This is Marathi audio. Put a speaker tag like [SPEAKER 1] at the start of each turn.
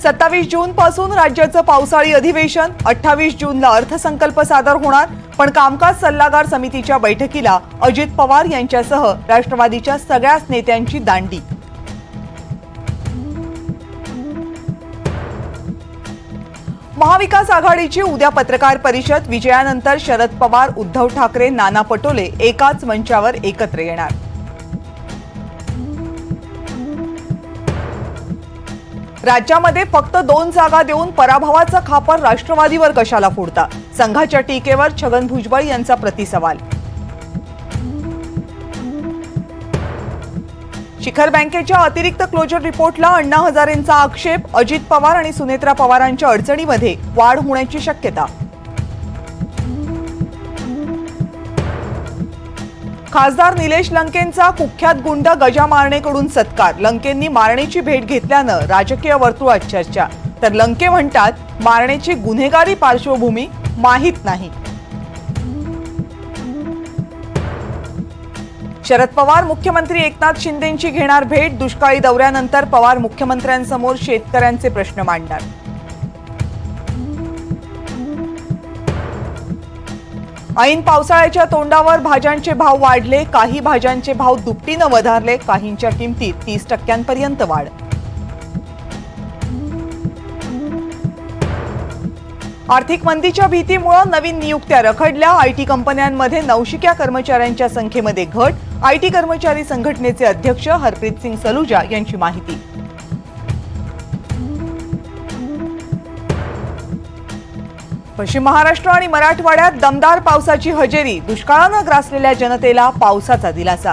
[SPEAKER 1] 27 जून पासून राज्याचं पावसाळी अधिवेशन, 28 जूनला अर्थसंकल्प सादर होणार. पण कामकाज सल्लागार समितीच्या बैठकीला अजित पवार यांच्यासह राष्ट्रवादीच्या सगळ्याच नेत्यांची दांडी. महाविकास आघाडीची उद्या पत्रकार परिषद. विजयानंतर शरद पवार, उद्धव ठाकरे, नाना पटोले एकाच मंचावर एकत्र येणार. राज्यामध्ये फक्त 2 जागा देऊन पराभवाचा खापर राष्ट्रवादीवर कशाला फोडता? संघाच्या टीकेवर छगन भुजबळ यांचा प्रतिसवाल. शिखर बँकेच्या अतिरिक्त क्लोजर रिपोर्टला अण्णा हजारेंचा आक्षेप. अजित पवार आणि सुनेत्रा पवारांच्या अडचणीमध्ये वाढ होण्याची शक्यता. खासदार निलेश लंकेंचा कुख्यात गुंड गजा मारणेकडून सत्कार. लंकेंनी मारणेची भेट घेतल्यानं राजकीय वर्तुळात चर्चा. तर लंके म्हणतात मारणेची गुन्हेगारी पार्श्वभूमी माहीत नाही. शरद पवार मुख्यमंत्री एकनाथ शिंदेंची घेणार भेट. दुष्काळी दौऱ्यानंतर पवार मुख्यमंत्र्यांसमोर शेतकऱ्यांचे प्रश्न मांडणार. ऐन पावसाळ्याच्या तोंडावर भाज्यांचे भाव वाढले. काही भाज्यांचे भाव दुपटीनं वधारले. काहींच्या किमतीत 30% वाढ. आर्थिक मंदीच्या भीतीमुळे नवीन नियुक्त्या रखडल्या. आयटी कंपन्यांमध्ये नवशिक्या कर्मचाऱ्यांच्या संख्येमध्ये घट. आयटी कर्मचारी संघटनेचे अध्यक्ष हरप्रीत सिंग सलुजा यांची माहिती. पश्चिम महाराष्ट्र आणि मराठवाड्यात दमदार पावसाची हजेरी. दुष्काळानं ग्रासलेल्या जनतेला पावसाचा दिलासा.